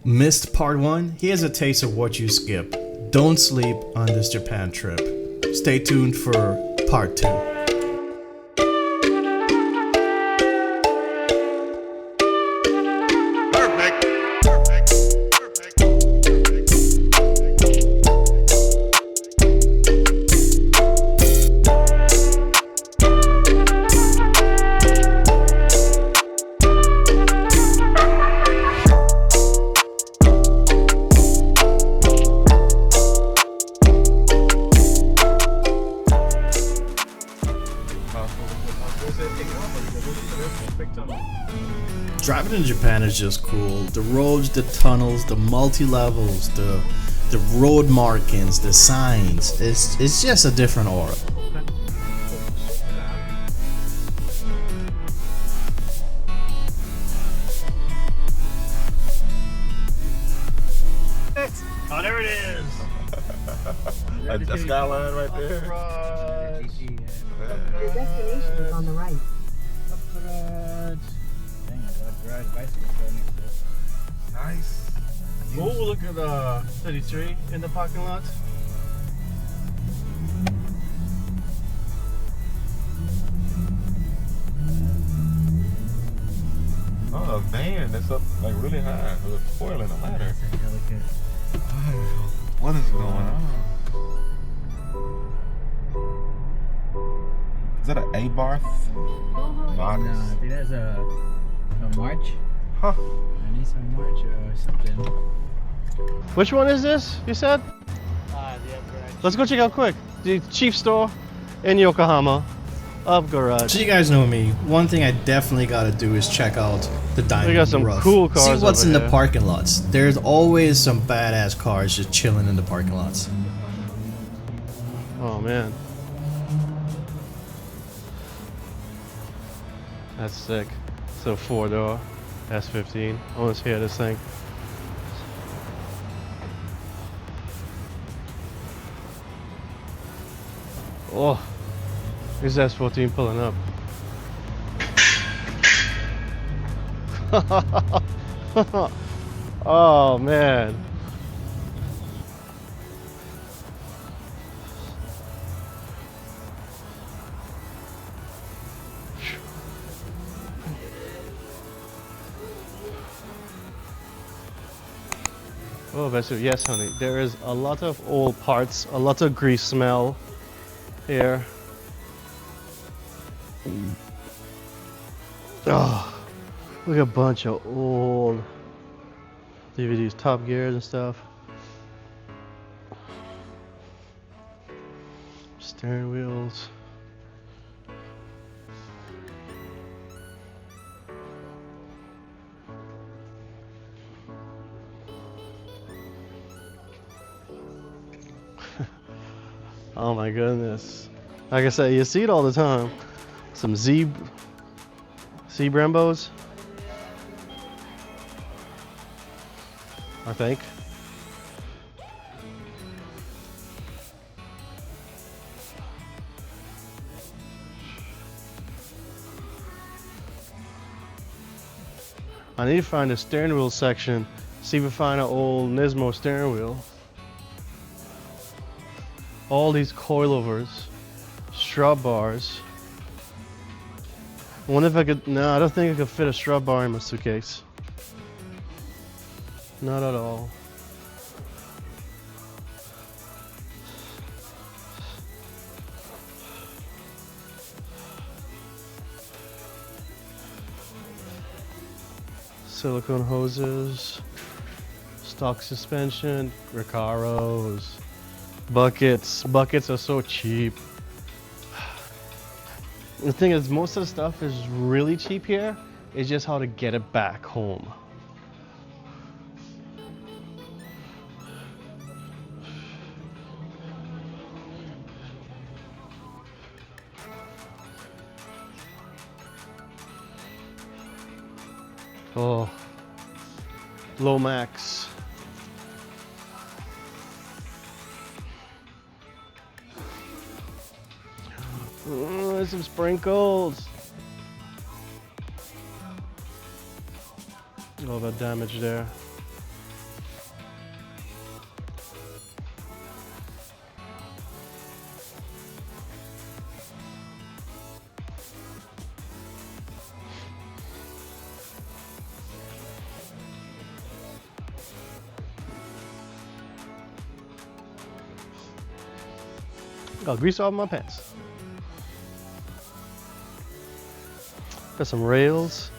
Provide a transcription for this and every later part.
Missed part 1? Here's a taste of what you skip. Don't sleep on this Japan trip. Stay tuned for part 2. Driving in Japan is just cool. The roads, the tunnels, the multi-levels, the road markings, the signs. It's just a different aura. Oh, there it is. A skyline right there. Your destination is on the right. UpGarage. Dang, UpGarage bicycle store next to it. Nice. Oh, look at 33 in the parking lot. Oh, a van that's up like really high. With a foil and a ladder. Oh, what is going on? Is that an Abarth? No, I think that's a March. Huh. A Nissan March or something. Which one is this, you said? The UpGarage. Let's go check out quick. The cheap store in Yokohama. UpGarage. So you guys know me. One thing I definitely gotta do is check out the diamond. We got some rough. cool cars See what's over in the here. parking lots. There's always some badass cars just chilling in the parking lots. Oh man. That's sick. So 4-door S15. I want to hear this thing. Oh, here's S14 pulling up. Oh man. Oh, Besu, yes, honey. There is a lot of old parts, a lot of grease smell here. Oh, look at a bunch of old DVDs, Top Gears and stuff. Steering wheels. Oh my goodness. Like I said, you see it all the time. Some Z Brembos, I think. I need to find the steering wheel section, see if we find an old Nismo steering wheel. All these coilovers, strut bars. I wonder if I could, no, I don't think I could fit a strut bar in my suitcase. Not at all. Silicone hoses, stock suspension, Recaros. Buckets are so cheap. The thing is, most of the stuff is really cheap here. It's just how to get it back home. Oh, Lomax. There's some sprinkles. All that damage there. Got grease off my pants. Got some rails.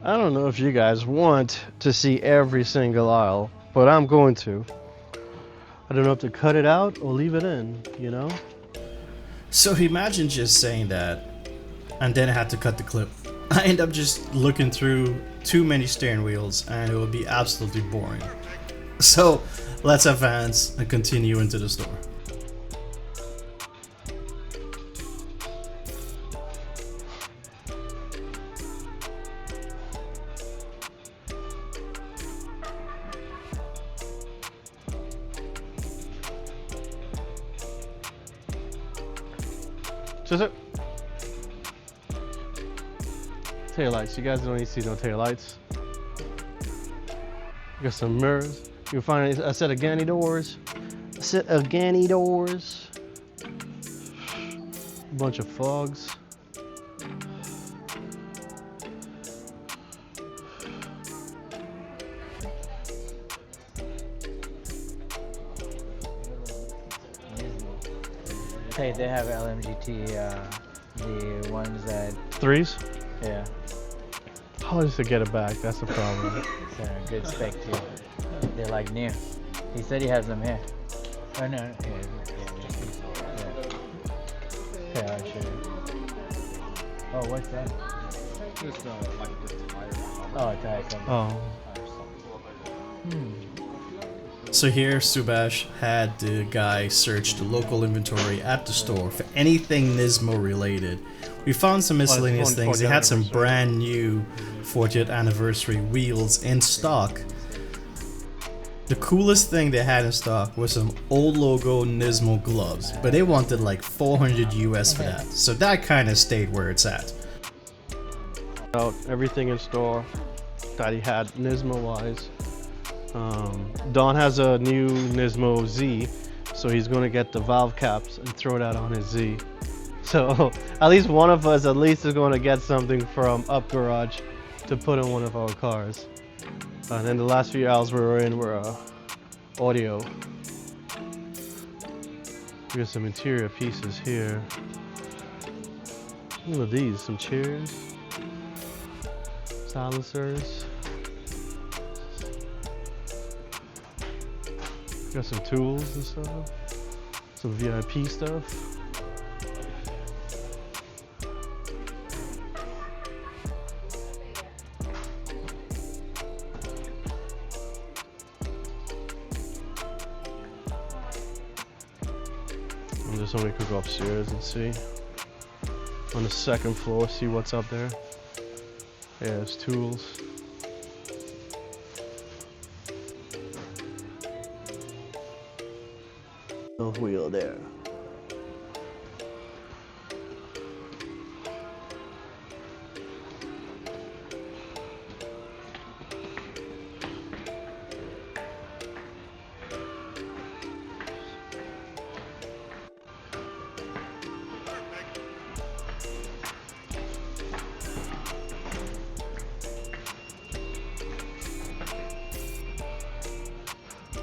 I don't know if you guys want to see every single aisle, but I'm going to. I don't know if to cut it out or leave it in, you know? So imagine just saying that, and then I had to cut the clip. I end up just looking through too many steering wheels, and it would be absolutely boring. So let's advance and continue into the store. Just it. Taillights. You guys don't need to see no taillights. Got some mirrors. You can find a set of gantry doors. A set of gantry doors. A bunch of fogs. Hey, they have LMGT, the ones that, Threes? yeah, How is to get it back? That's the problem. it's a good spec too. They're like new. He said he has them here. Oh no, yeah. Okay, I'll show you. Oh, what's that? Oh, a tire cover. Oh. So here, Subash had the guy search the local inventory at the store for anything Nismo related. We found some miscellaneous things. They had some brand new 40th anniversary wheels in stock. The coolest thing they had in stock was some old logo Nismo gloves, but they wanted like 400 US for that. So that kind of stayed where it's at. Out everything in store that he had Nismo wise. Don has a new Nismo Z, so he's going to get the valve caps and throw that on his Z. So at least one of us at least is going to get something from UpGarage to put in one of our cars. And then the last few hours we were in were audio. We got some interior pieces here. Look at these, some chairs, silencers. Got some tools and stuff, some VIP stuff. And there's only could go upstairs and see. On the second floor, see what's up there. Yeah, there's tools. No wheel there.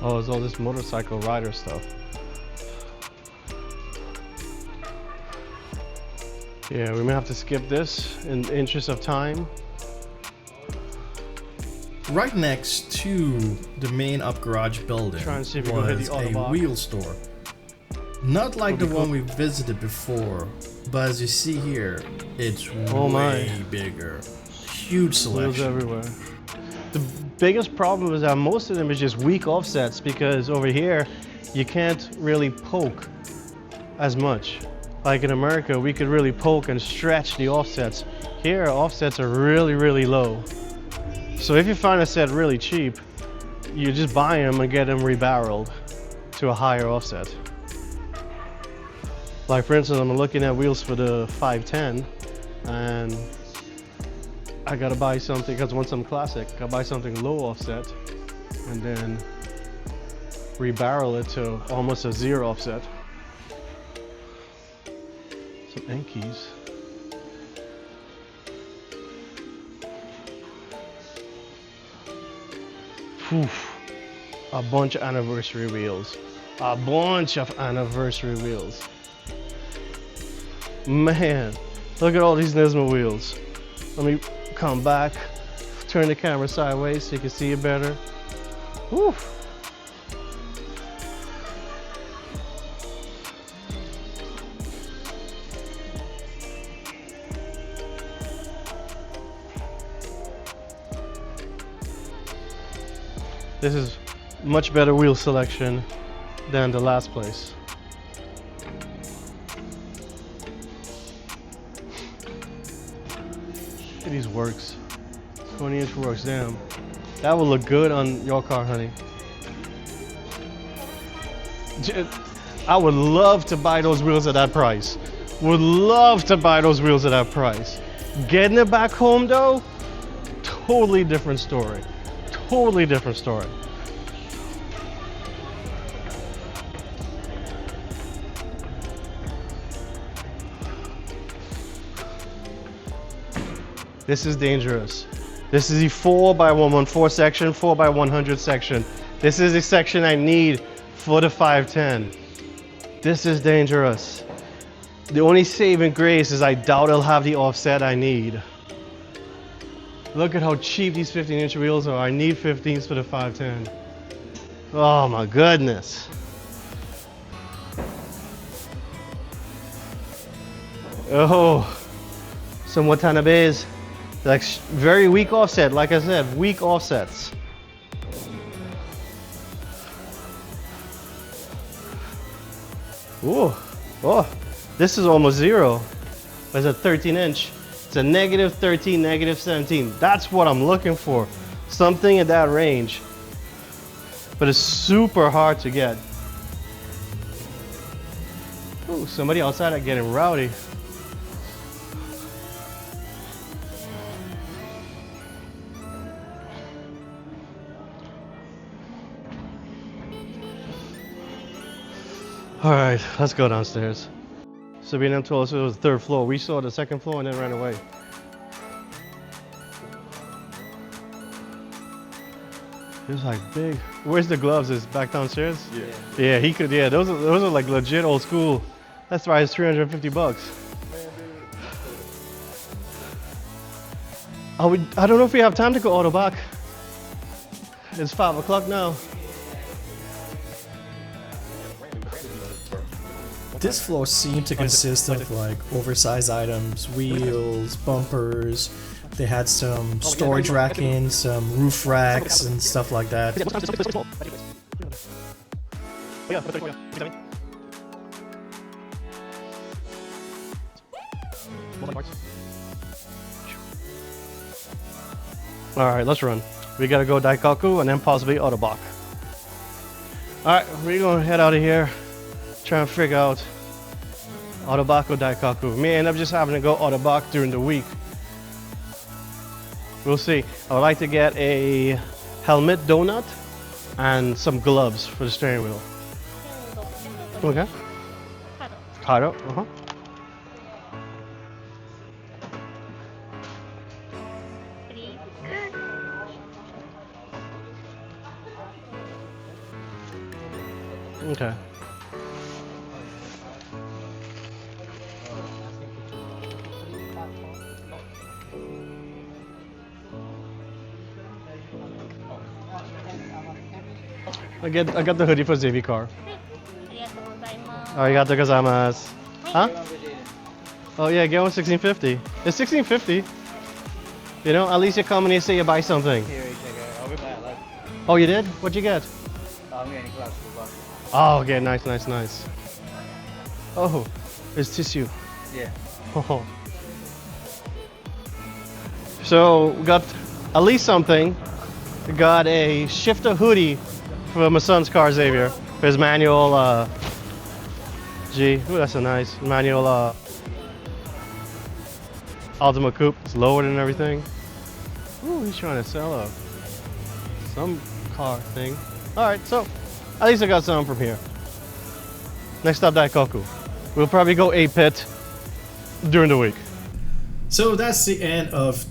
Oh, there's all this motorcycle rider stuff. Yeah, we may have to skip this in the interest of time. Right next to the main UpGarage building Try and see if we can hit was the a Autobahn. wheel store. Not like the Would be one cool. we visited before, but as you see here, it's Oh my. way bigger. Huge Wheels selection. everywhere. The biggest problem is that most of them is just weak offsets because over here you can't really poke as much. Like in America, we could really poke and stretch the offsets. Here, offsets are really, really low. So if you find a set really cheap, you just buy them and get them rebarreled to a higher offset. Like for instance, I'm looking at wheels for the 510 and I gotta buy something, because once I'm classic, I buy something low offset and then rebarrel it to almost a 0 offset. Some end keys. Oof. A bunch of anniversary wheels. A bunch of anniversary wheels. Man, look at all these Nismo wheels. Let me come back, turn the camera sideways so you can see it better. Oof. This is much better wheel selection than the last place. Look at these works. 20-inch works, damn. That will look good on your car, honey. I would love to buy those wheels at that price. Would love to buy those wheels at that price. Getting it back home though, totally different story. Totally different story. This is dangerous. This is the 4x114 section, 4x100 section. This is the section I need for the 510. This is dangerous. The only saving grace is I doubt I'll have the offset I need. Look at how cheap these 15-inch wheels are. I need 15s for the 510. Oh my goodness. Oh, some Watanabes. Like very weak offset, like I said, weak offsets. Ooh, oh, this is almost 0. It's a 13-inch. It's a negative 13, negative 17. That's what I'm looking for. Something in that range. But it's super hard to get. Ooh, somebody outside are getting rowdy. All right, let's go downstairs. So B&M told us it was the 3rd floor. We saw the 2nd floor and then ran away. It was like big. Where's the gloves? Is back downstairs? Yeah. Yeah, he could. Yeah, those are like legit old school. That's why it's $350. I don't know if we have time to go auto back. It's 5 o'clock now. This floor seemed to consist of like oversized items, wheels, bumpers. They had some storage racking, some roof racks and stuff like that. All right, let's run. We gotta go Daikaku and then possibly Autobach. All right, we're gonna head out of here. Try and figure out Autobach or Daikaku. We may end up just having to go Autobach during the week. We'll see. I would like to get a helmet donut and some gloves for the steering wheel. Okay. Kado. Uh-huh. Okay. I got the hoodie for Xavier car. Arigatou gozaimasu. Huh? Oh yeah, get one 1650. It's 1650. You know, at least you come and you say you buy something. Oh, you did? What'd you get? Oh, okay, nice. Oh, it's tissue. Yeah. Oh. So we got at least something. We got a shifter hoodie for my son's car, Xavier. For his manual, Ooh, that's a nice manual, Ultima Coupe. It's lowered and everything. Ooh, he's trying to sell some car thing. Alright, so at least I got some from here. Next stop, Daikoku. We'll probably go 8-pit during the week. So that's the end of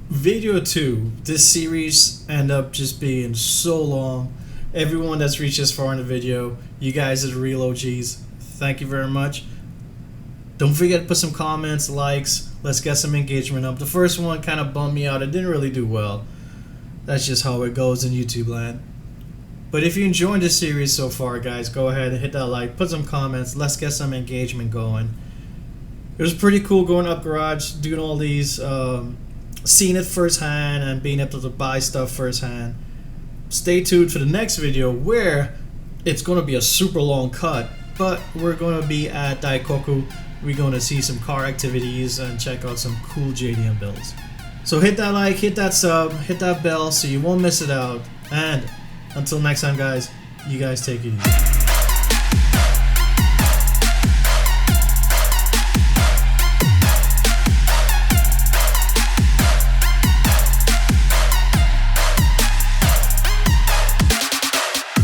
video 2. This series ended up just being so long. Everyone that's reached this far in the video, you guys are the real OGs. Thank you very much. Don't forget to put some comments, likes. Let's get some engagement up. The first one kind of bummed me out. It didn't really do well. That's just how it goes in YouTube land. But if you enjoyed this series so far, guys, go ahead and hit that like, put some comments. Let's get some engagement going. It was pretty cool going up garage, doing all these, seeing it firsthand and being able to buy stuff firsthand. Stay tuned for the next video where it's going to be a super long cut, but we're going to be at Daikoku. We're going to see some car activities and check out some cool JDM builds. So hit that like, hit that sub, hit that bell so you won't miss it out. And until next time, guys, you guys take it easy.